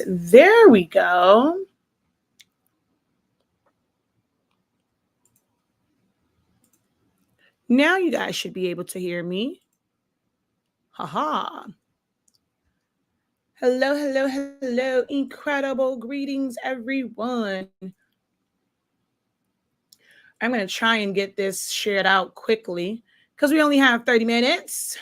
There we go. Now you guys should be able to hear me. Haha. Hello, hello, hello. Incredible greetings, everyone. I'm going to try and get this shared out quickly because we only have 30 minutes.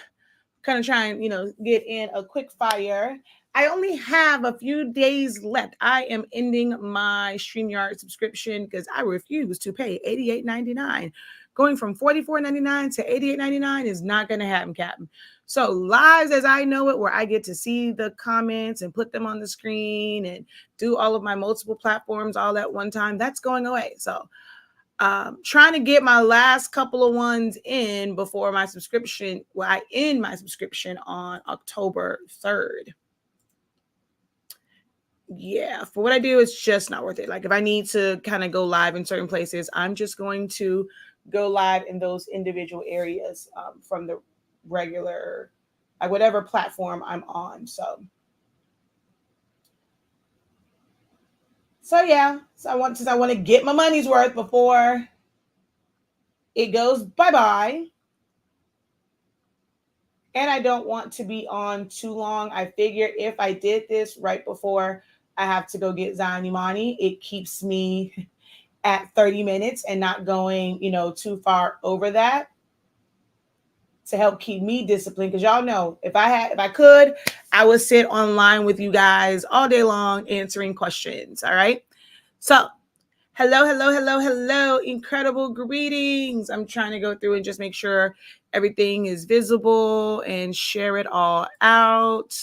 Kind of try and, get in a quick fire. I only have a few days left. I am ending my StreamYard subscription because I refuse to pay $88.99. Going from $44.99 to $88.99 is not going to happen, Captain. So lives as I know it, where I get to see the comments and put them on the screen and do all of my multiple platforms all at one time, that's going away. So trying to get my last couple of ones in before my subscription. Well, I end my subscription on October 3rd. Yeah, for what I do, it's just not worth it. Like if I need to kind of go live in certain places, I'm just going to go live in those individual areas from the regular, like whatever platform I'm on. So yeah, since I want to get my money's worth before it goes bye-bye. And I don't want to be on too long. I figure if I did this right before I have to go get Zion Imani, it keeps me at 30 minutes and not going, too far over that to help keep me disciplined. Because y'all know if I could, I would sit online with you guys all day long answering questions. All right. So hello, hello, hello, hello. Incredible greetings. I'm trying to go through and just make sure everything is visible and share it all out.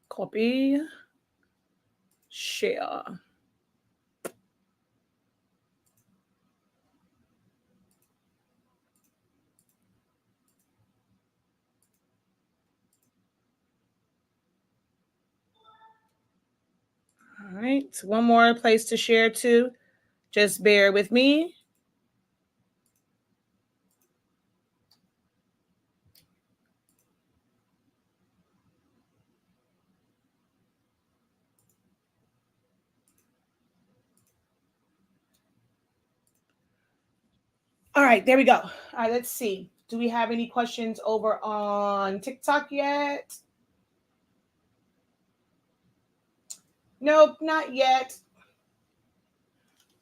Copy, share. All right, so one more place to share to. Just bear with me. All right, there we go. All right, let's see. Do we have any questions over on TikTok yet? Nope, not yet.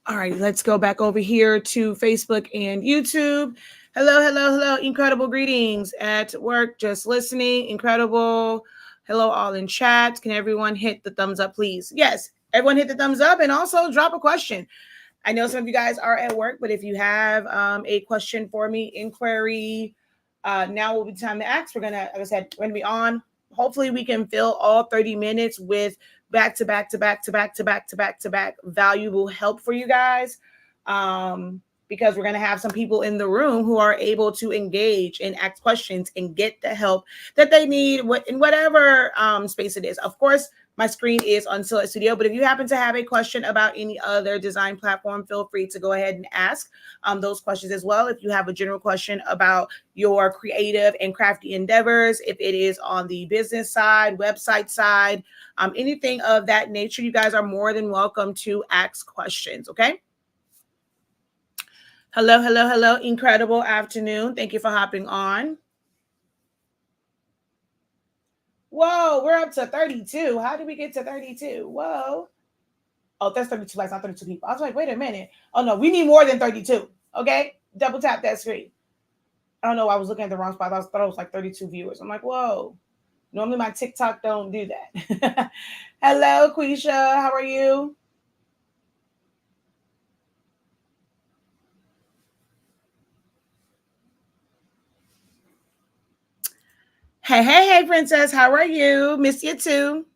All right, let's go back over here to Facebook and YouTube. Hello, hello, hello. Incredible greetings at work. Just listening. Incredible. Hello, all in chat. Can everyone hit the thumbs up, please? Yes, everyone hit the thumbs up and also drop a question. I know some of you guys are at work, but if you have a question for me, inquiry, now will be time to ask. We're going to, like I said, we're going to be on. Hopefully we can fill all 30 minutes with back to back to back to back to back to back to back valuable help for you guys. Because we're going to have some people in the room who are able to engage and ask questions and get the help that they need in whatever space it is. Of course, my screen is on Silhouette Studio, but if you happen to have a question about any other design platform, feel free to go ahead and ask those questions as well. If you have a general question about your creative and crafty endeavors, if it is on the business side, website side, anything of that nature, you guys are more than welcome to ask questions, okay? Hello, hello, hello. Incredible afternoon. Thank you for hopping on. Whoa, we're up to 32. How did we get to 32? Whoa. Oh, that's 32 likes, not 32 people. I was like, wait a minute. Oh, no, we need more than 32. Okay? Double tap that screen. I don't know. I was looking at the wrong spot. I thought it was like 32 viewers. I'm like, whoa. Normally my TikTok don't do that. Hello, Quisha. How are you? Hey, princess. How are you? Miss you too.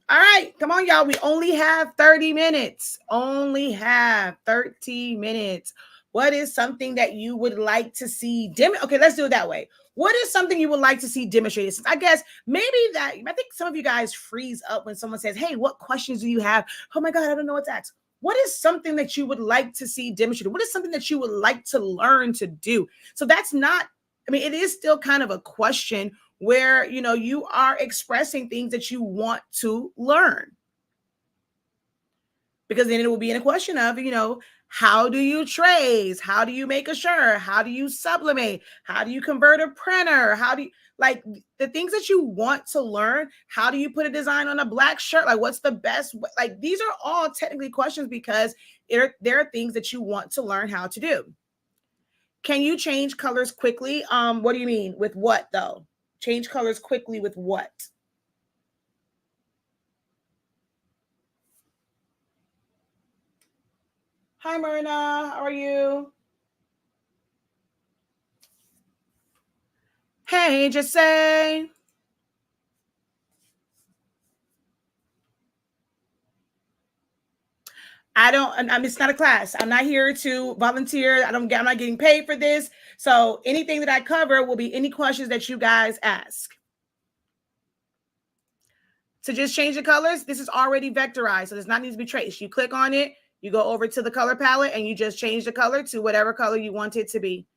All right, come on, y'all. We only have 30 minutes. Only have 30 minutes. What is something that you would like to see? Okay, let's do it that way. What is something you would like to see demonstrated? I guess maybe that I think some of you guys freeze up when someone says, "Hey, what questions do you have?" Oh my God, I don't know what to ask. What is something that you would like to see demonstrated? What is something that you would like to learn to do? So that's not, I mean, it is still kind of a question where you are expressing things that you want to learn, because then it will be in a question of how do you trace, how do you make a shirt, how do you sublimate, how do you convert a printer, how do you, like, the things that you want to learn, how do you put a design on a black shirt, like what's the best, like these are all technically questions because there are things that you want to learn how to do. Can you change colors quickly? What do you mean with what though? Change colors quickly with what? Hi, Myrna. How are you? Hey, just say. It's not a class. I'm not here to volunteer. I'm not getting paid for this. So anything that I cover will be any questions that you guys ask. To just change the colors, this is already vectorized, so it does not need to be traced. You click on it, you go over to the color palette, and you just change the color to whatever color you want it to be.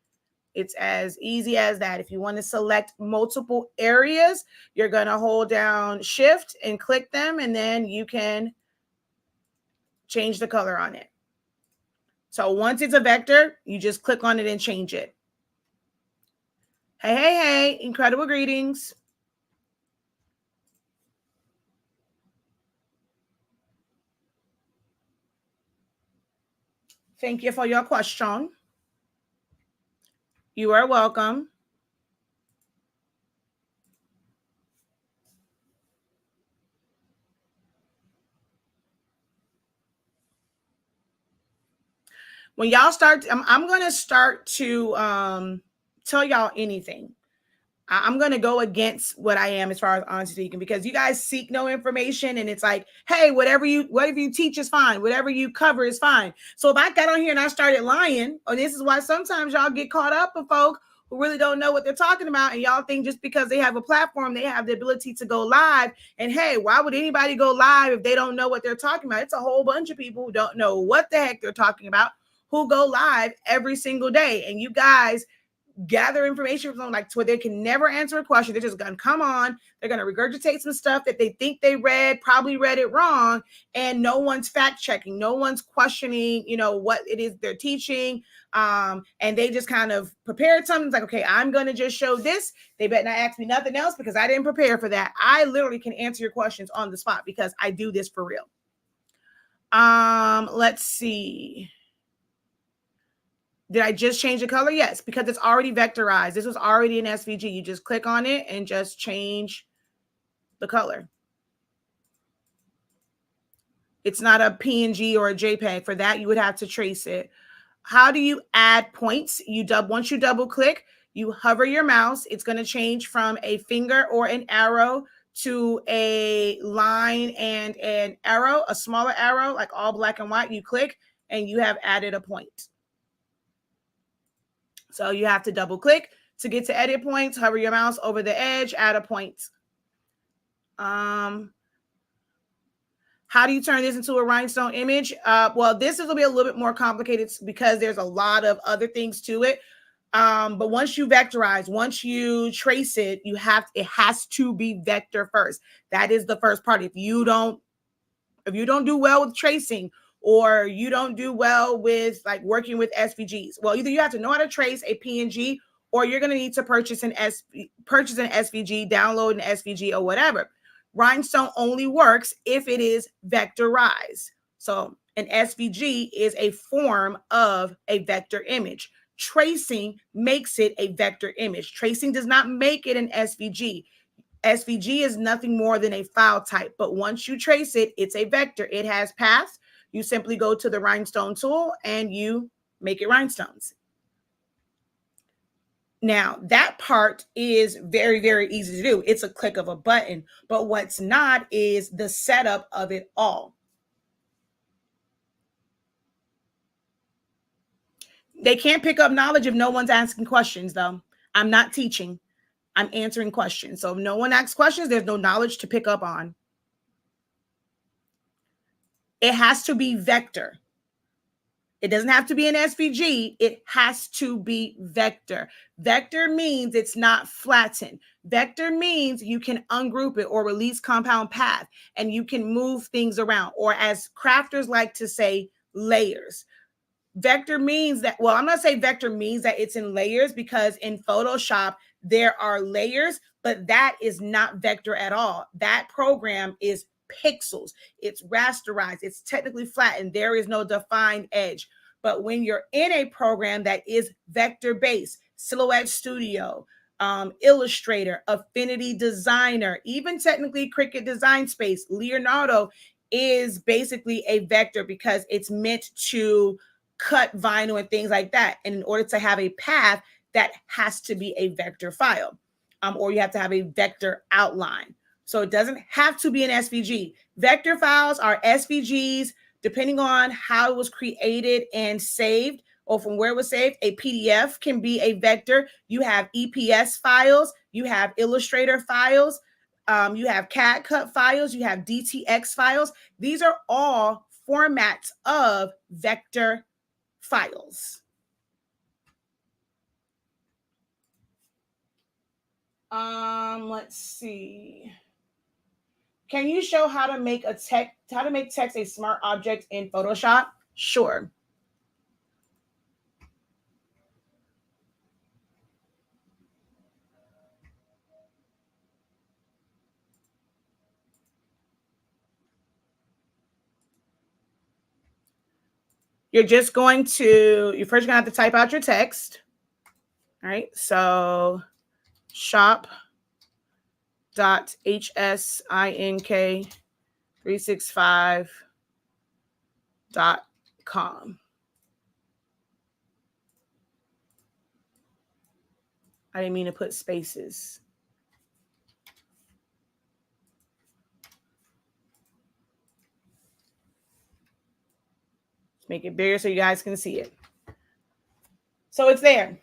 It's as easy as that. If you want to select multiple areas, you're going to hold down Shift and click them, and then you can change the color on it. So once it's a vector, you just click on it and change it. Hey, incredible greetings. Thank you for your question. You are welcome. When y'all start, I'm going to start to tell y'all anything. I'm going to go against what I am as far as honestly speaking, because you guys seek no information and it's like, hey, whatever you teach is fine. Whatever you cover is fine. So if I got on here and I started lying, or this is why sometimes y'all get caught up with folk who really don't know what they're talking about. And y'all think just because they have a platform, they have the ability to go live. And hey, why would anybody go live if they don't know what they're talking about? It's a whole bunch of people who don't know what the heck they're talking about, who go live every single day. And you guys gather information from them, like, to where they can never answer a question. They're just gonna come on, they're gonna regurgitate some stuff that they think they probably read it wrong, and no one's fact checking, no one's questioning what it is they're teaching. And they just kind of prepared something. It's like, okay, I'm gonna just show this, they better not ask me nothing else because I didn't prepare for that. I literally can answer your questions on the spot because I do this for real. Let's see. Did I just change the color? Yes, because it's already vectorized. This was already an SVG. You just click on it and just change the color. It's not a PNG or a JPEG. For that, you would have to trace it. How do you add points? Once you double click, you hover your mouse. It's going to change from a finger or an arrow to a line and an arrow, a smaller arrow, like all black and white. You click and you have added a point. So you have to double click to get to edit points, hover your mouse over the edge, add a point. How do you turn this into a rhinestone image? Well, this is going to be a little bit more complicated because there's a lot of other things to it. But once you vectorize, once you trace it, it has to be vector first. That is the first part. If you don't do well with tracing, or you don't do well with like working with SVGs, well, either you have to know how to trace a PNG, or you're going to need to purchase an SVG, download an SVG or whatever. Rhinestone only works if it is vectorized. So an SVG is a form of a vector image. Tracing makes it a vector image. Tracing does not make it an SVG. SVG is nothing more than a file type, but once you trace it, it's a vector. It has paths. You simply go to the rhinestone tool and you make it rhinestones. Now, that part is very, very easy to do. It's a click of a button, but what's not is the setup of it all. They can't pick up knowledge if no one's asking questions, though. I'm not teaching. I'm answering questions. So if no one asks questions, there's no knowledge to pick up on. It has to be vector. It doesn't have to be an SVG. It has to be vector. Vector means it's not flattened. Vector means you can ungroup it or release compound path, and you can move things around, or as crafters like to say, layers. Vector means that, well, I'm going to say vector means that it's in layers, because in Photoshop, there are layers, but that is not vector at all. That program is pixels. It's rasterized. It's technically flattened. There is no defined edge. But when you're in a program that is vector-based, Silhouette Studio, Illustrator, Affinity Designer, even technically Cricut Design Space, Leonardo is basically a vector because it's meant to cut vinyl and things like that. And in order to have a path, that has to be a vector file, or you have to have a vector outline. So it doesn't have to be an SVG. Vector files are SVGs, depending on how it was created and saved, or from where it was saved. A PDF can be a vector. You have EPS files, you have Illustrator files, you have CAD cut files, you have DTX files. These are all formats of vector files. Let's see. Can you show how to make text a smart object in Photoshop? Sure. You're first going to have to type out your text. All right. So shop.hsink365.com. I didn't mean to put spaces. Let's make it bigger so you guys can see it. So it's there.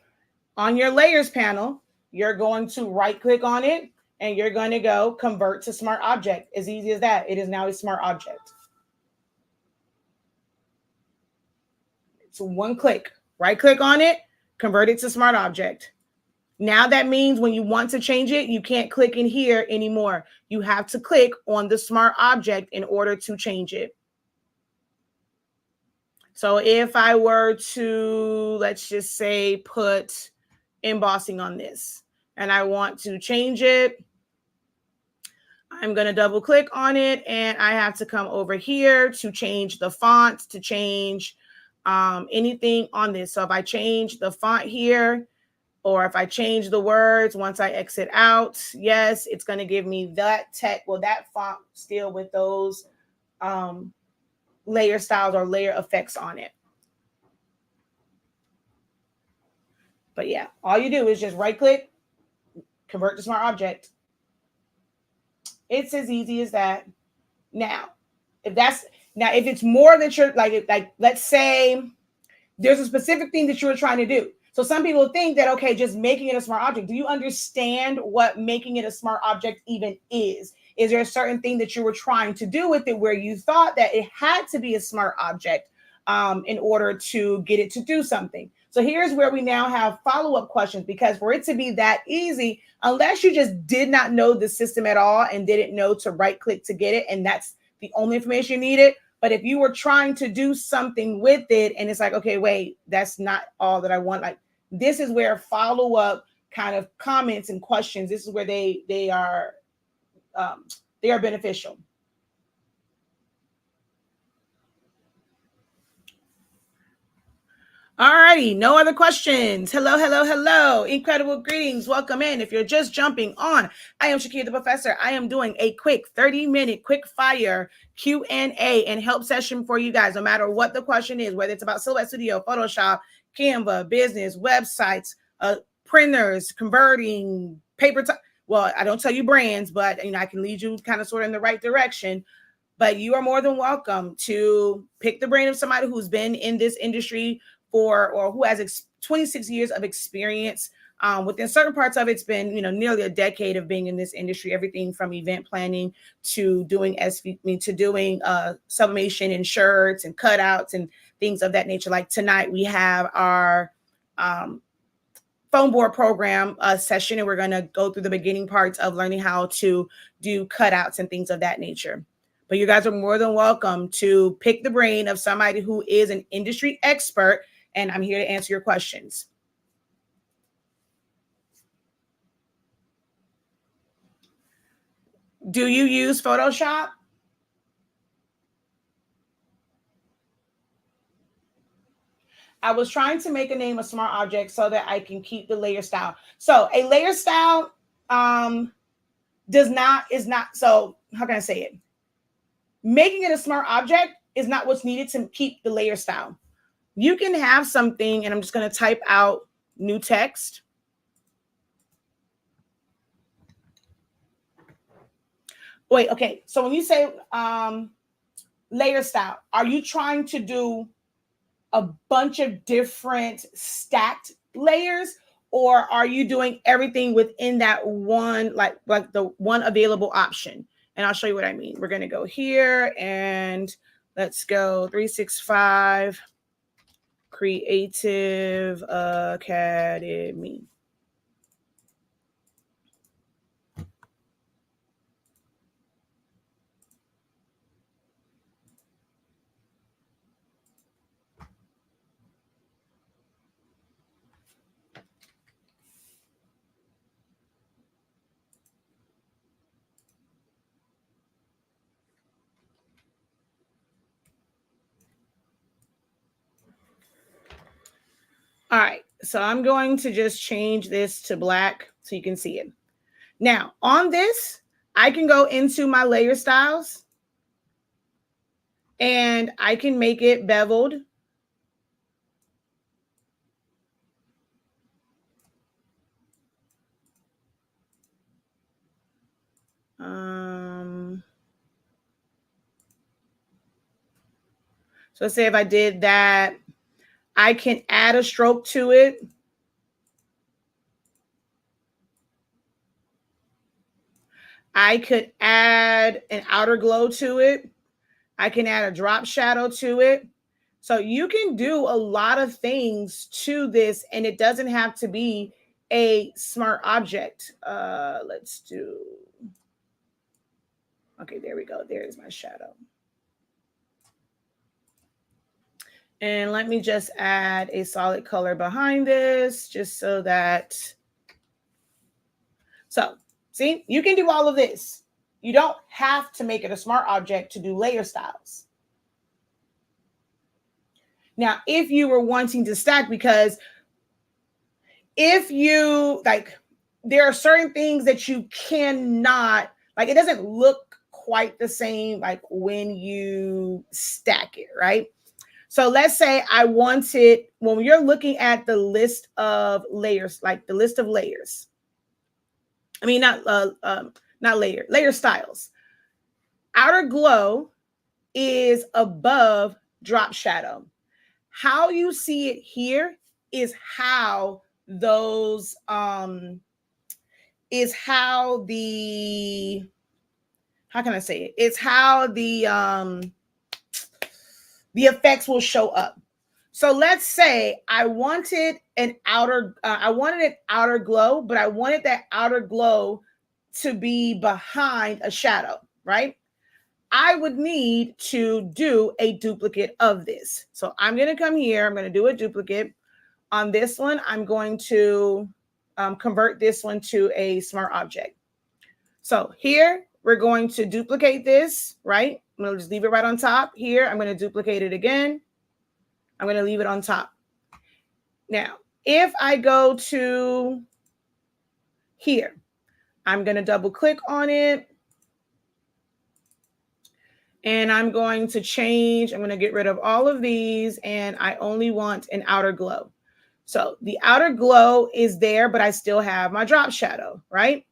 On your layers panel, you're going to right click on it and you're going to go convert to smart object. As easy as that. It is now a smart object. So one click, right click on it, convert it to smart object. Now that means when you want to change it, you can't click in here anymore. You have to click on the smart object in order to change it. So if I were to, let's just say, put embossing on this and I want to change it, I'm going to double click on it and I have to come over here to change the font, to change anything on this. So if I change the font here, or if I change the words once I exit out, yes, it's going to give me that that font still with those layer styles or layer effects on it. But yeah, all you do is just right click, convert to smart object. It's as easy as that. Now, if it's more that you're like let's say there's a specific thing that you were trying to do. So some people think that, okay, just making it a smart object. Do you understand what making it a smart object even is? Is there a certain thing that you were trying to do with it where you thought that it had to be a smart object in order to get it to do something? So here's where we now have follow-up questions, because for it to be that easy, unless you just did not know the system at all and didn't know to right click to get it, and that's the only information you needed. But if you were trying to do something with it and it's like, okay, wait, that's not all that I want. Like, this is where follow-up kind of comments and questions, this is where they are beneficial. All righty, no other questions. Hello, hello, hello. Incredible greetings. Welcome in. If you're just jumping on, I am Shakira the Professor. I am doing a quick 30-minute quick fire Q&A and help session for you guys, no matter what the question is, whether it's about Silhouette Studio, Photoshop, Canva, business, websites, printers, converting, paper. Well, I don't tell you brands, but I can lead you kind of sort of in the right direction. But you are more than welcome to pick the brain of somebody who's been in this industry or who has 26 years of experience. Within certain parts of it's been, nearly a decade of being in this industry, everything from event planning to doing sublimation and shirts and cutouts and things of that nature. Like tonight, we have our phone board program session, and we're going to go through the beginning parts of learning how to do cutouts and things of that nature. But you guys are more than welcome to pick the brain of somebody who is an industry expert, and I'm here to answer your questions. Do you use Photoshop? I was trying to make a name a smart object so that I can keep the layer style. So a layer style is not, so how can I say it? Making it a smart object is not what's needed to keep the layer style. You can have something, and I'm just going to type out new text. Wait, okay. So when you say layer style, are you trying to do a bunch of different stacked layers, or are you doing everything within that one, like the one available option? And I'll show you what I mean. We're going to go here and let's go 365 Creative Academy. All right, so I'm going to just change this to black so you can see it. Now, on this, I can go into my layer styles and I can make it beveled. So let's say if I did that, I can add a stroke to it. I could add an outer glow to it. I can add a drop shadow to it. So you can do a lot of things to this, and it doesn't have to be a smart object. Let's do. Okay, there we go. There's my shadow. And let me just add a solid color behind this just so that. So see, you can do all of this. You don't have to make it a smart object to do layer styles. Now, if you were wanting to stack, because if you there are certain things that you cannot, it doesn't look quite the same like when you stack it, right? So let's say I wanted, when you're looking at the list of layers, like the list of layers, I mean, not layer styles. Outer glow is above drop shadow. How you see it here is how those is how the, how can I say it? It's how the effects will show up. So let's say I wanted an outer glow, but I wanted that outer glow to be behind a shadow, right? I would need to do a duplicate of this. So I'm going to come here. I'm going to do a duplicate. On this one, I'm going to convert this one to a smart object. So here, we're going to duplicate this, right? I'm going to just leave it right on top. Here, I'm going to duplicate it again. I'm going to leave it on top. Now, if I go to here, I'm going to double click on it. And I'm going to change. I'm going to get rid of all of these. And I only want an outer glow. So the outer glow is there, but I still have my drop shadow, right?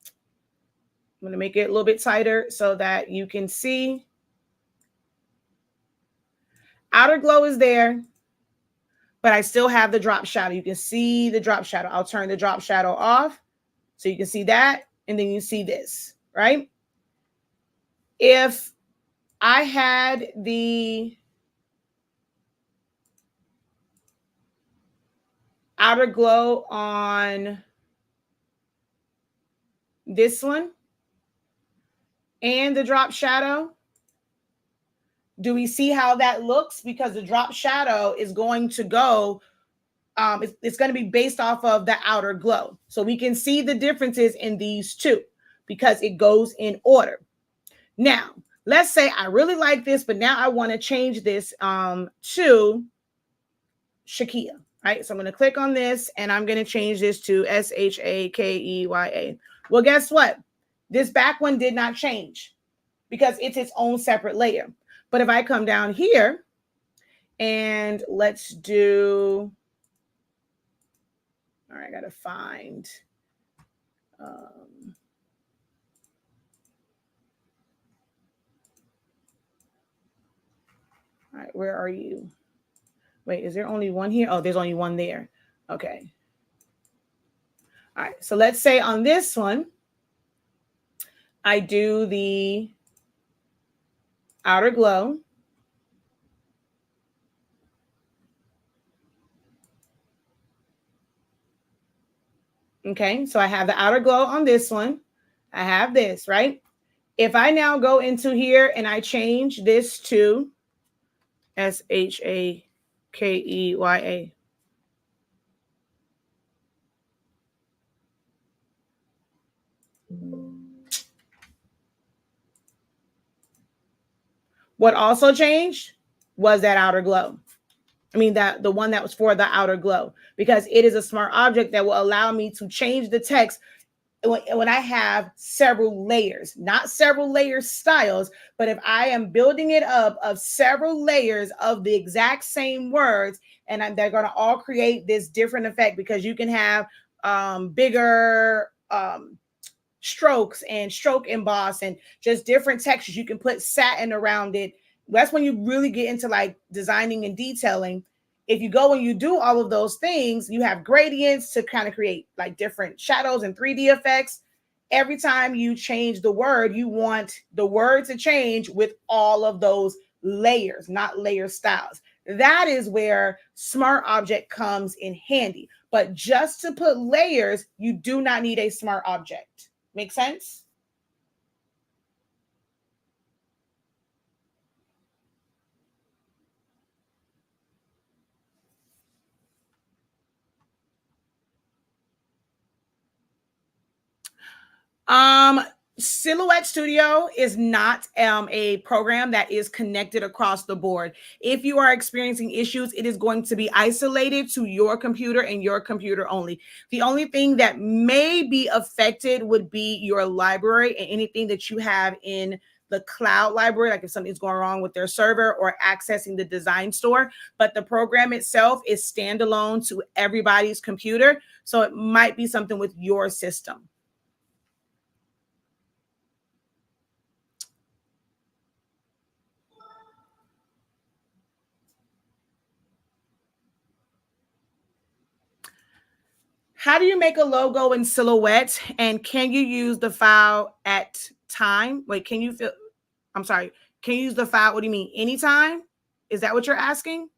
I'm going to make it a little bit tighter so that you can see. Outer glow is there, but I still have the drop shadow. You can see the drop shadow. I'll turn the drop shadow off so you can see that. And then you see this, right? If I had the outer glow on this one and the drop shadow, do we see how that looks? Because the drop shadow is going to go, it's going to be based off of the outer glow. So we can see the differences in these two because it goes in order. Now, let's say I really like this, but now I want to change this to Shakeya, right? So I'm going to click on this and I'm going to change this to Shakeya. Well, guess what? This back one did not change because it's its own separate layer. But if I come down here and let's do, all right, I got to find, all right, where are you? Wait, is there only one here? Oh, there's only one there. Okay. All right, so let's say on this one, I do the outer glow. Okay, so I have the outer glow on this one. I have this, right? If I now go into here and I change this to Shakeya. What also changed was that outer glow. I mean, that the one that was for the outer glow, because it is a smart object that will allow me to change the text when I have several layers, not several layer styles, but if I am building it up of several layers of the exact same words, and they're going to all create this different effect, because you can have bigger strokes and stroke emboss and just different textures. You can put satin around it. That's when you really get into like designing and detailing. If you go and you do all of those things, you have gradients to kind of create like different shadows and 3D effects. Every time you change the word, you want the word to change with all of those layers, not layer styles. That is where Smart Object comes in handy. But just to put layers, you do not need a Smart Object. Make sense? Silhouette Studio is not a program that is connected across the board. If you are experiencing issues, it is going to be isolated to your computer and your computer only. The only thing that may be affected would be your library and anything that you have in the cloud library, like if something's going wrong with their server or accessing the design store. But the program itself is standalone to everybody's computer. So it might be something with your system. How do you make a logo in Silhouette? And can you use the file at time? Wait, can you feel? I'm sorry. Can you use the file? What do you mean? Anytime? Is that what you're asking?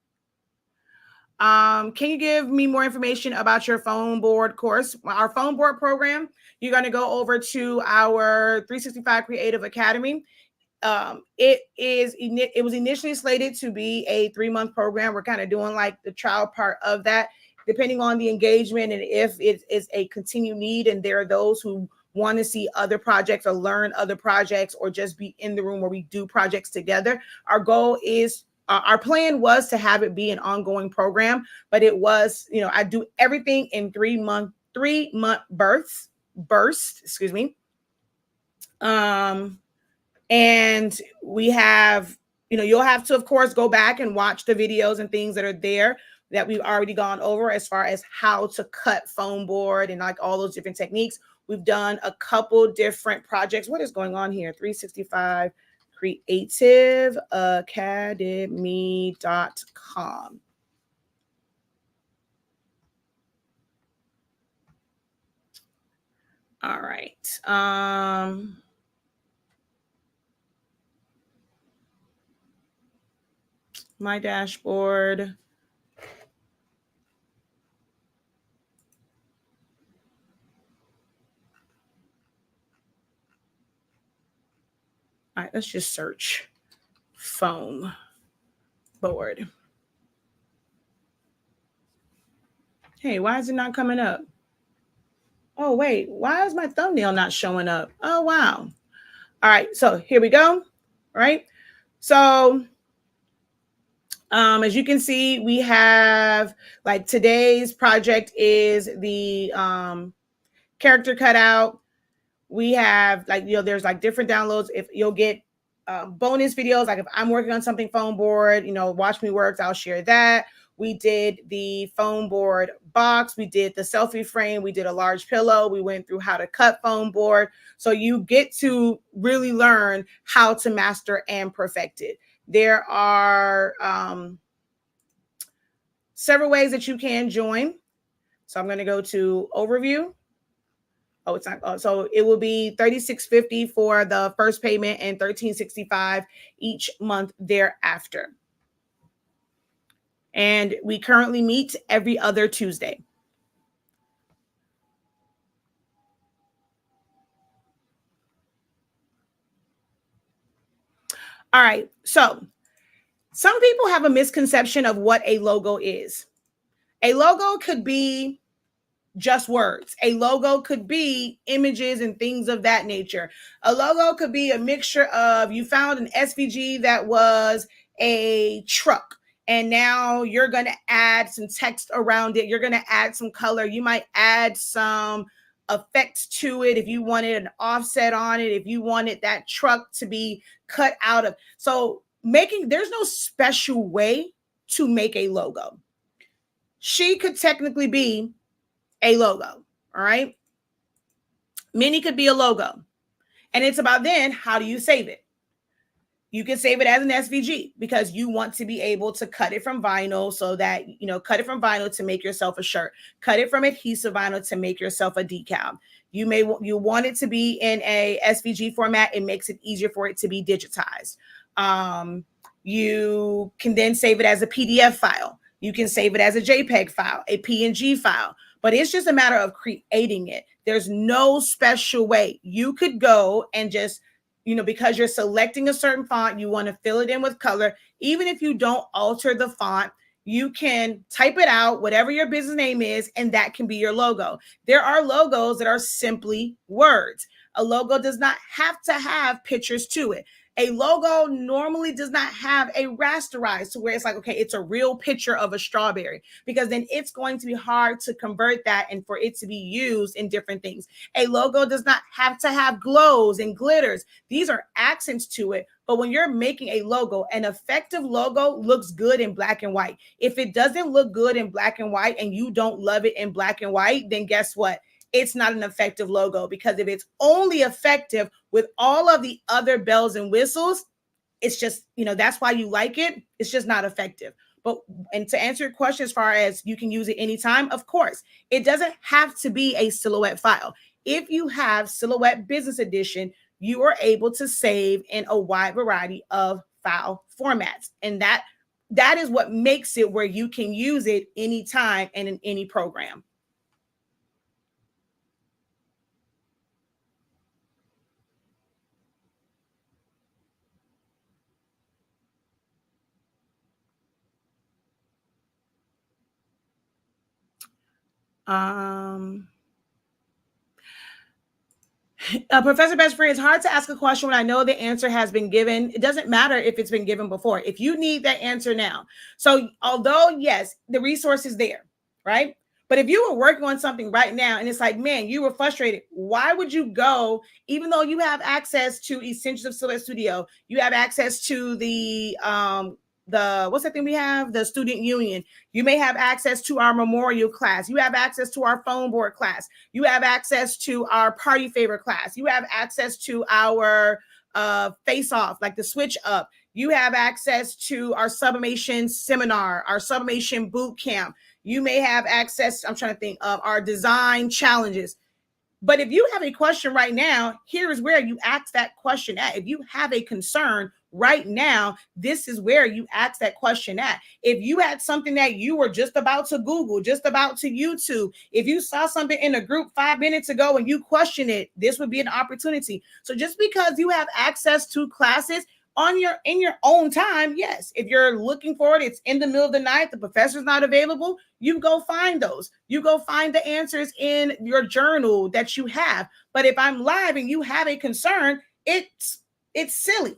Can you give me more information about your phone board course? Our phone board program, you're going to go over to our 365 Creative Academy. It was initially slated to be a 3-month program. We're kind of doing like the trial part of that, depending on the engagement and if it is a continued need. And there are those who want to see other projects or learn other projects or just be in the room where we do projects together. Our goal is our plan was to have it be an ongoing program, but it was, I do everything in 3-month bursts, excuse me. And we have, you'll have to, of course, go back and watch the videos and things that are there that we've already gone over as far as how to cut foam board and like all those different techniques. We've done a couple different projects. What is going on here? 365 Creative Academy.com. All right. My dashboard. All right, let's just search foam board. Hey, why is it not coming up? Oh, wait, why is my thumbnail not showing up? Oh, wow. All right, so here we go. All right. So as you can see, we have like today's project is the character cutout. We have like, there's like different downloads. If you'll get bonus videos, like if I'm working on something foam board, watch me work, I'll share that. We did the foam board box. We did the selfie frame. We did a large pillow. We went through how to cut foam board. So you get to really learn how to master and perfect it. There are several ways that you can join. So I'm going to go to overview. Oh, it's not. So it will be $36.50 for the first payment and $13.65 each month thereafter. And we currently meet every other Tuesday. All right. So some people have a misconception of what a logo is. A logo could be just words. A logo could be images and things of that nature. A logo could be a mixture of, you found an SVG that was a truck, and now you're going to add some text around it. You're going to add some color. You might add some effects to it if you wanted an offset on it, if you wanted that truck to be cut out of. So there's no special way to make a logo. She could technically be a logo. All right. Mini could be a logo. And it's about then, how do you save it? You can save it as an SVG because you want to be able to cut it from vinyl so that, cut it from vinyl to make yourself a shirt, cut it from adhesive vinyl to make yourself a decal. You want it to be in a SVG format. It makes it easier for it to be digitized. You can then save it as a PDF file. You can save it as a JPEG file, a PNG file, but it's just a matter of creating it. There's no special way. You could go and just, because you're selecting a certain font, you want to fill it in with color. Even if you don't alter the font, you can type it out, whatever your business name is, and that can be your logo. There are logos that are simply words. A logo does not have to have pictures to it. A logo normally does not have a rasterized to where it's like, okay, it's a real picture of a strawberry, because then it's going to be hard to convert that and for it to be used in different things. A logo does not have to have glows and glitters. These are accents to it. But when you're making a logo, an effective logo looks good in black and white. If it doesn't look good in black and white and you don't love it in black and white, then guess what? It's not an effective logo, because if it's only effective with all of the other bells and whistles, it's just, that's why you like it. It's just not effective. And to answer your question, as far as you can use it anytime, of course, it doesn't have to be a Silhouette file. If you have Silhouette Business Edition, you are able to save in a wide variety of file formats. And that is what makes it where you can use it anytime and in any program. Professor Best Friend, it's hard to ask a question when I know the answer has been given. It doesn't matter if it's been given before. If you need that answer now. So although, yes, the resource is there, right? But if you were working on something right now and it's like, man, you were frustrated, why would you go, even though you have access to Essentials of Silhouette Studio, you have access to the what's that thing we have? The student union. You may have access to our memorial class. You have access to our phone board class. You have access to our party favor class. You have access to our face off, like the switch up. You have access to our sublimation seminar, our sublimation boot camp. You may have access, I'm trying to think of our design challenges. But if you have a question right now, here is where you ask that question at. If you have a concern right now, this is where you ask that question at. If you had something that you were just about to Google, just about to YouTube, if you saw something in a group 5 minutes ago and you question it, this would be an opportunity. So just because you have access to classes in your own time, yes. If you're looking for it, it's in the middle of the night, the professor's not available, you go find those. You go find the answers in your journal that you have. But if I'm live and you have a concern, it's silly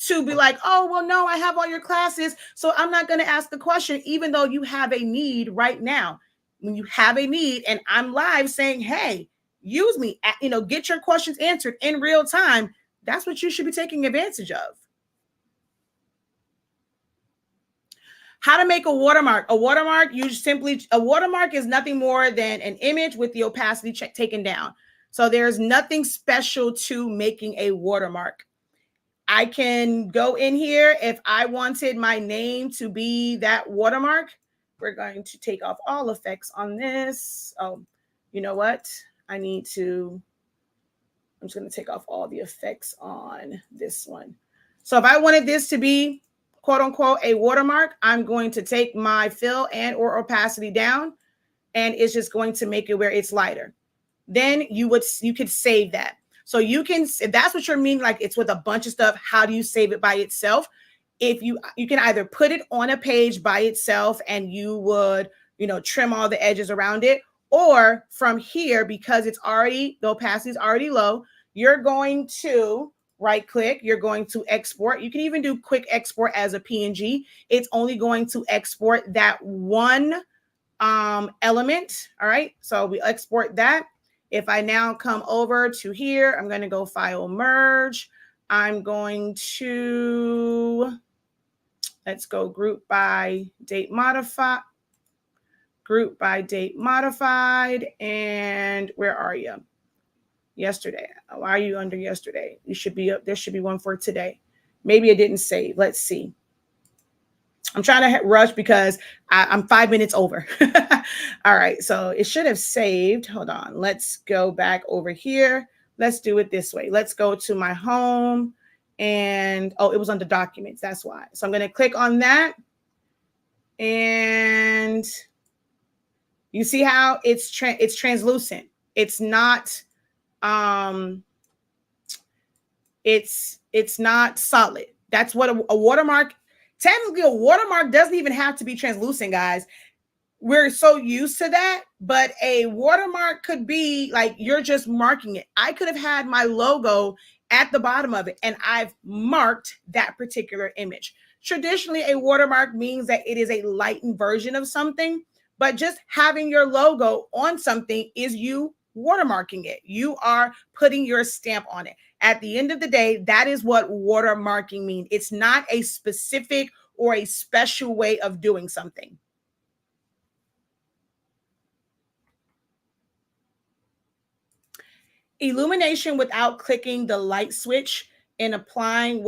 to be like, oh, well, no, I have all your classes, so I'm not going to ask the question, even though you have a need right now. When you have a need and I'm live saying, hey, use me, get your questions answered in real time, that's what you should be taking advantage of. How to make a watermark. A watermark is nothing more than an image with the opacity taken down. So there's nothing special to making a watermark. I can go in here if I wanted my name to be that watermark. We're going to take off all effects on this. Oh, you know what? I'm just going to take off all the effects on this one. So if I wanted this to be quote unquote a watermark, I'm going to take my fill and or opacity down, and it's just going to make it where it's lighter. Then you could save that. So you can, if that's what you're meaning, like it's with a bunch of stuff, how do you save it by itself? If you can either put it on a page by itself and you would, trim all the edges around it, or from here, because the opacity is already low, you're going to right click, you're going to export. You can even do quick export as a PNG. It's only going to export that one element. All right. So we export that. If I now come over to here, I'm going to go file merge. I'm going to, let's go group by date modified. And where are you? Yesterday. Why are you under yesterday? You should be up. There should be one for today. Maybe it didn't save. Let's see. I'm trying to rush because I'm 5 minutes over. All right. So it should have saved. Hold on. Let's go back over here. Let's do it this way. Let's go to my home and, it was under documents. That's why. So I'm going to click on that. And you see how it's translucent. It's not, it's not solid. That's what a watermark. Technically, a watermark doesn't even have to be translucent, guys. We're so used to that, but a watermark could be like you're just marking it. I could have had my logo at the bottom of it, and I've marked that particular image. Traditionally, a watermark means that it is a lightened version of something, but just having your logo on something is you watermarking it. You are putting your stamp on it. At the end of the day, that is what watermarking means. It's not a specific or a special way of doing something. Illumination without clicking the light switch and applying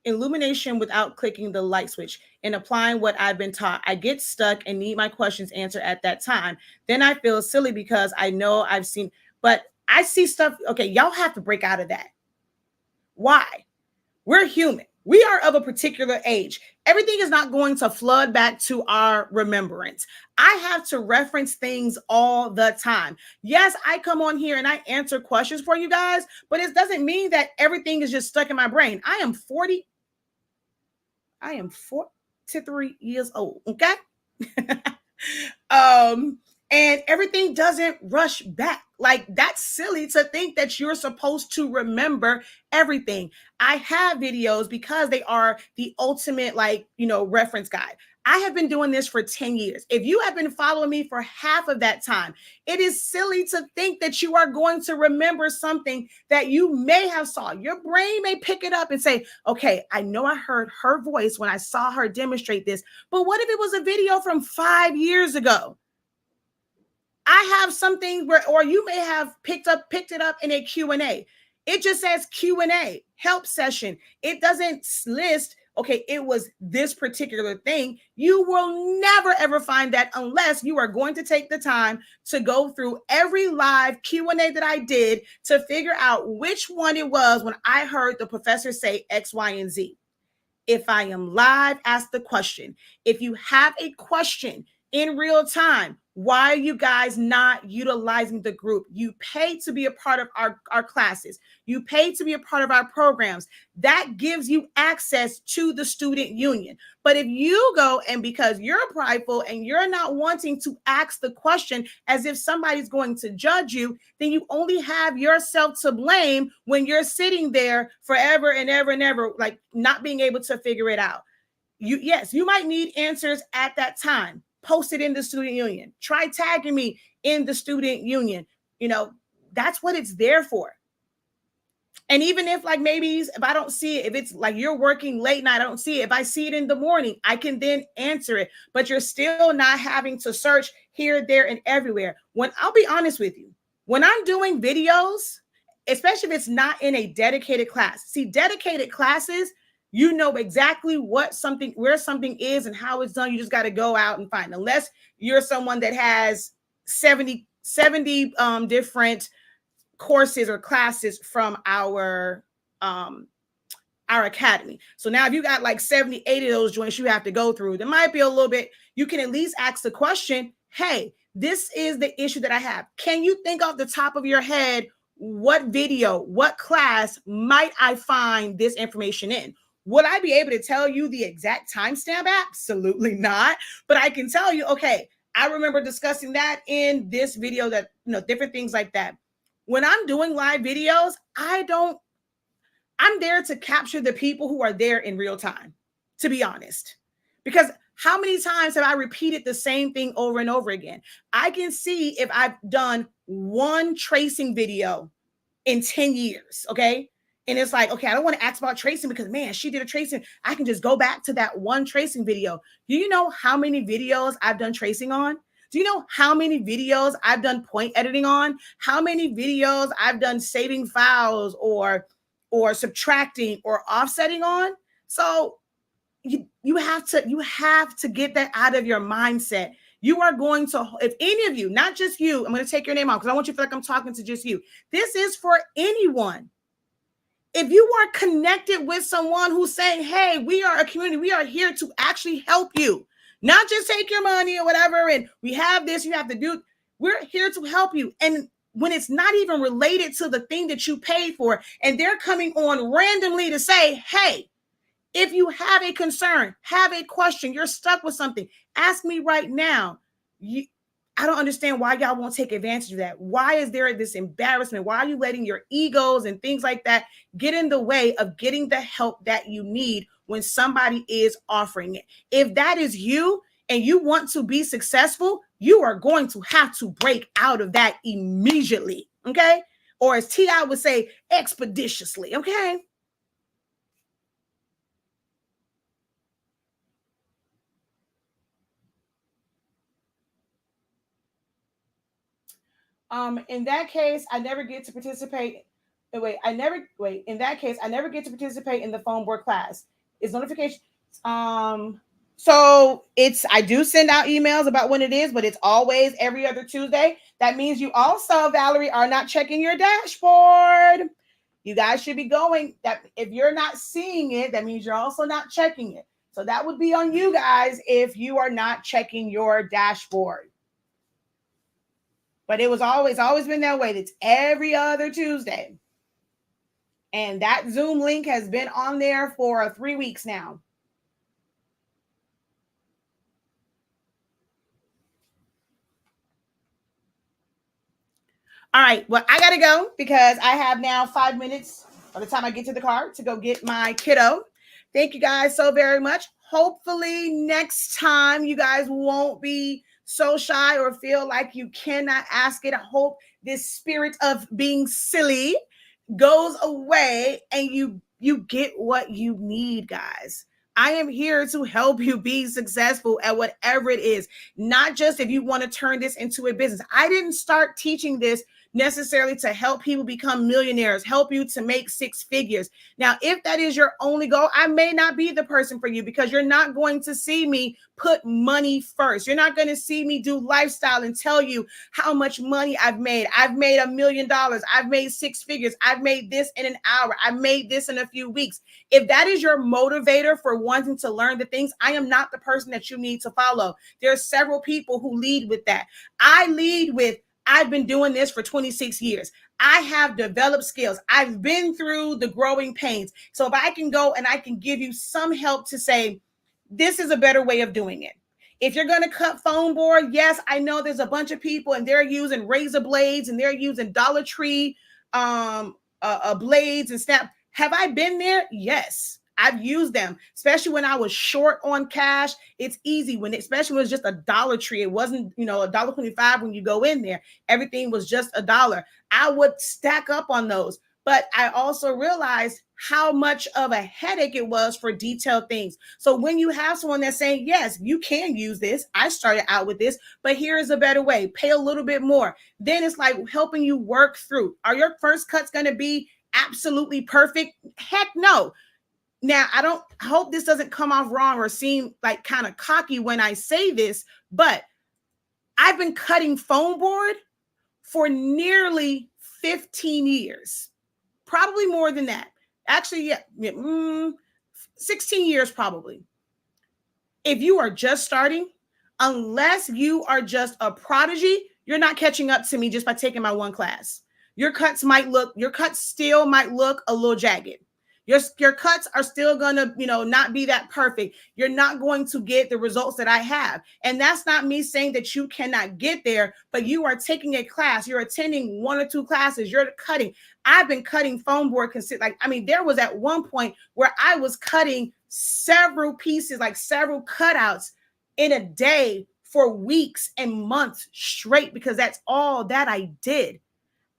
illumination without clicking the light switch and applying what I've been taught. I get stuck and need my questions answered at that time. Then I feel silly because I know I've seen, but I see stuff. Okay, y'all have to break out of that. Why? We're human. We are of a particular age. Everything is not going to flood back to our remembrance. I have to reference things all the time. Yes, I come on here and I answer questions for you guys, but it doesn't mean that everything is just stuck in my brain. I am 43 years old. Okay. and everything doesn't rush back. Like, that's silly to think that you're supposed to remember everything. I have videos because they are the ultimate, like, reference guide. I have been doing this for 10 years. If you have been following me for half of that time, it is silly to think that you are going to remember something that you may have saw. Your brain may pick it up and say, okay, I know I heard her voice when I saw her demonstrate this, but what if it was a video from 5 years ago? I have something where, or you may have picked it up in a Q&A. It just says Q&A, help session. It doesn't list, okay, it was this particular thing. You will never, ever find that unless you are going to take the time to go through every live Q&A that I did to figure out which one it was when I heard the professor say X, Y, and Z. If I am live, ask the question. If you have a question in real time, why are you guys not utilizing the group? You pay to be a part of our classes. You pay to be a part of our programs. That gives you access to the student union. But if you go and because you're prideful and you're not wanting to ask the question as if somebody's going to judge you, then you only have yourself to blame when you're sitting there forever and ever and ever, like not being able to figure it out. Yes, you might need answers at that time. Post it in the student union. Try tagging me in the student union. That's what it's there for. And even if, like, maybe if I don't see it, if it's like you're working late night, I don't see it. If I see it in the morning, I can then answer it. But you're still not having to search here, there, and everywhere. When I'll be honest with you, when I'm doing videos, especially if it's not in a dedicated class, see, dedicated classes, you know exactly where something is and how it's done. You just got to go out and find, unless you're someone that has 70 different courses or classes from our academy. So now if you got like 70, 80 of those joints you have to go through, there might be a little bit, you can at least ask the question, hey, this is the issue that I have. Can you think off the top of your head, what video, what class might I find this information in? Would I be able to tell you the exact timestamp? Absolutely not. But I can tell you, okay, I remember discussing that in this video, that, different things like that. When I'm doing live videos, I'm there to capture the people who are there in real time, to be honest. Because how many times have I repeated the same thing over and over again? I can see if I've done one tracing video in 10 years, okay? And it's like, okay, I don't want to ask about tracing because, man, she did a tracing. I can just go back to that one tracing video. Do you know how many videos I've done tracing on? Do you know how many videos I've done point editing on? How many videos I've done saving files or subtracting or offsetting on? So you have to get that out of your mindset. You are going to, if any of you, not just you, I'm going to take your name out because I want you to feel like I'm talking to just you. This is for anyone. If you are connected with someone who's saying, hey, we are a community, we are here to actually help you, not just take your money or whatever, and we have this, you have to do, we're here to help you. And when it's not even related to the thing that you paid for, and they're coming on randomly to say, hey, if you have a concern, have a question, you're stuck with something, ask me right now. I don't understand why y'all won't take advantage of that. Why is there this embarrassment? Why are you letting your egos and things like that get in the way of getting the help that you need when somebody is offering it? If that is you and you want to be successful, you are going to have to break out of that immediately, okay? Or as T.I. would say, expeditiously, okay? In that case, I never get to participate. In that case, I never get to participate in the phone board class. It's notification. So I do send out emails about when it is, but it's always every other Tuesday. That means you also, Valerie, are not checking your dashboard. You guys should be going. That if you're not seeing it, that means you're also not checking it. So that would be on you guys if you are not checking your dashboard. But it was always been that way. It's every other Tuesday. And that Zoom link has been on there for 3 weeks now. All right. Well, I got to go because I have now 5 minutes by the time I get to the car to go get my kiddo. Thank you guys so very much. Hopefully next time you guys won't be so shy or feel like you cannot ask it. I hope this spirit of being silly goes away and you get what you need, guys. I am here to help you be successful at whatever it is, not just if you want to turn this into a business. I didn't start teaching this necessarily to help people become millionaires, help you to make six figures. Now, if that is your only goal, I may not be the person for you because you're not going to see me put money first. You're not going to see me do lifestyle and tell you how much money I've made. I've made $1 million. I've made six figures. I've made this in an hour. I've made this in a few weeks. If that is your motivator for wanting to learn the things, I am not the person that you need to follow. There are several people who lead with that. I lead with, I've been doing this for 26 years. I have developed skills. I've been through the growing pains. So if I can go and I can give you some help to say, this is a better way of doing it. If you're going to cut foam board, yes, I know there's a bunch of people and they're using razor blades and they're using Dollar Tree blades and snap. Have I been there? Yes. I've used them, especially when I was short on cash. It's easy especially when it's just a Dollar Tree. It wasn't, $1.25 when you go in there. Everything was just $1. I would stack up on those. But I also realized how much of a headache it was for detailed things. So when you have someone that's saying, yes, you can use this. I started out with this, but here is a better way. Pay a little bit more. Then it's like helping you work through. Are your first cuts going to be absolutely perfect? Heck no. Now, I hope this doesn't come off wrong or seem like kind of cocky when I say this, but I've been cutting foam board for nearly 15 years, probably more than that. Actually, 16 years probably. If you are just starting, unless you are just a prodigy, you're not catching up to me just by taking my one class. Your cuts still might look a little jagged. Your cuts are still going to, not be that perfect. You're not going to get the results that I have. And that's not me saying that you cannot get there, but you are taking a class. You're attending one or two classes. You're cutting. I've been cutting foam board. There was at one point where I was cutting several pieces, like several cutouts in a day for weeks and months straight, because that's all that I did.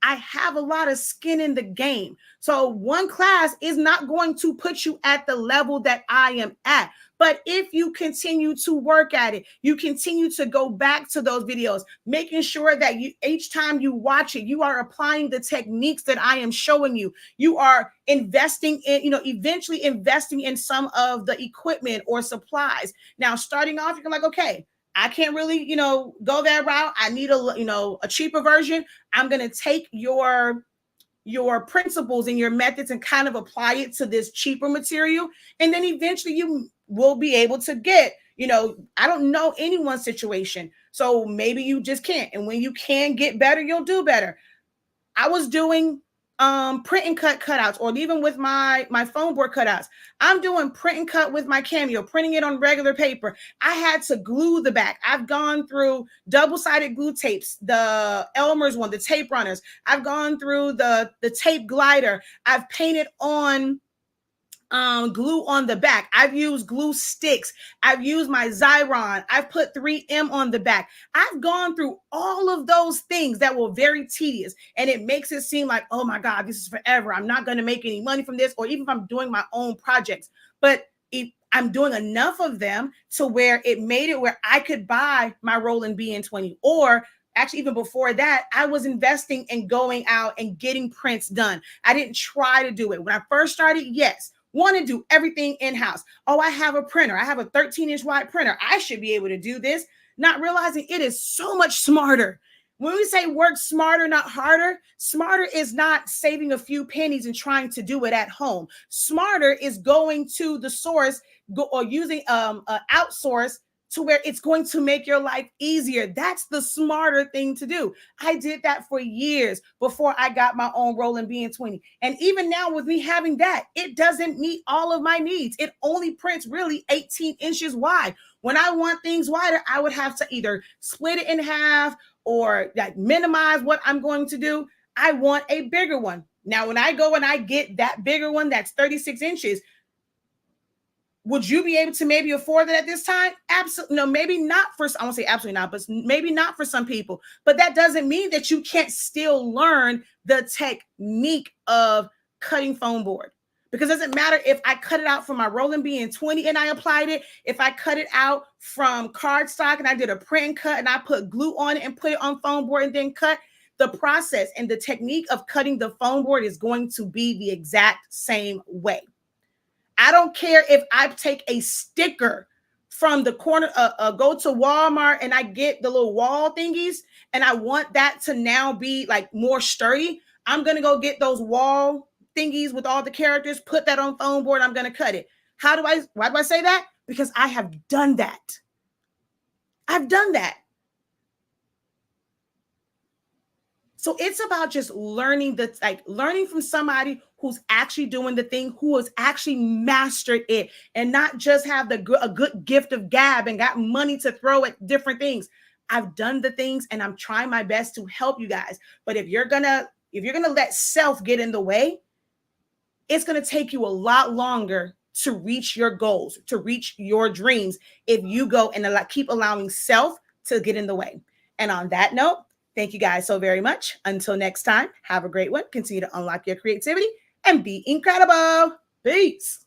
I have a lot of skin in the game. So one class is not going to put you at the level that I am at. But if you continue to work at it, you continue to go back to those videos, making sure that each time you watch it, you are applying the techniques that I am showing you. You are investing in, eventually investing in some of the equipment or supplies. Now, starting off, you're like, okay, I can't really, go that route. I need a cheaper version. I'm going to take your principles and your methods and kind of apply it to this cheaper material. And then eventually you will be able to get, I don't know anyone's situation. So maybe you just can't. And when you can get better, you'll do better. I was doing print and cut cutouts, or even with my foam board cutouts. I'm doing print and cut with my Cameo, printing it on regular paper. I had to glue the back. I've gone through double-sided glue tapes, the Elmer's one, the tape runners. I've gone through the tape glider. I've painted on glue on the back. I've used glue sticks. I've used my Xyron. I've put 3M on the back. I've gone through all of those things that were very tedious, and it makes it seem like, oh my God, this is forever. I'm not going to make any money from this, or even if I'm doing my own projects. But I'm doing enough of them to where it made it where I could buy my Roland BN20, or actually, even before that, I was investing in going out and getting prints done. I didn't try to do it. When I first started, yes, want to do everything in-house. Oh, I have a printer. I have a 13-inch wide printer. I should be able to do this. Not realizing it is so much smarter. When we say work smarter, not harder, smarter is not saving a few pennies and trying to do it at home. Smarter is going to the source or using outsource to where it's going to make your life easier. That's the smarter thing to do. I did that for years before I got my own Roland BN20. And even now with me having that, it doesn't meet all of my needs. It only prints really 18 inches wide. When I want things wider, I would have to either split it in half or like minimize what I'm going to do. I want a bigger one. Now, when I go and I get that bigger one that's 36 inches, would you be able to maybe afford it at this time? Absolutely. No, maybe not for, I won't say absolutely not, but maybe not for some people. But that doesn't mean that you can't still learn the technique of cutting foam board. Because it doesn't matter if I cut it out from my Roland BN20 and I applied it, if I cut it out from cardstock and I did a print and cut and I put glue on it and put it on foam board and then cut, the process and the technique of cutting the foam board is going to be the exact same way. I don't care if I take a sticker from the corner, go to Walmart and I get the little wall thingies and I want that to now be like more sturdy. I'm going to go get those wall thingies with all the characters, put that on foam board. I'm going to cut it. Why do I say that? Because I have done that. I've done that. So it's about just learning learning from somebody who's actually doing the thing, who has actually mastered it, and not just have a good gift of gab and got money to throw at different things. I've done the things and I'm trying my best to help you guys. But if you're gonna let self get in the way, it's gonna take you a lot longer to reach your goals, to reach your dreams, if you go and keep allowing self to get in the way. And on that note, thank you guys so very much. Until next time, have a great one. Continue to unlock your creativity and be incredible. Peace.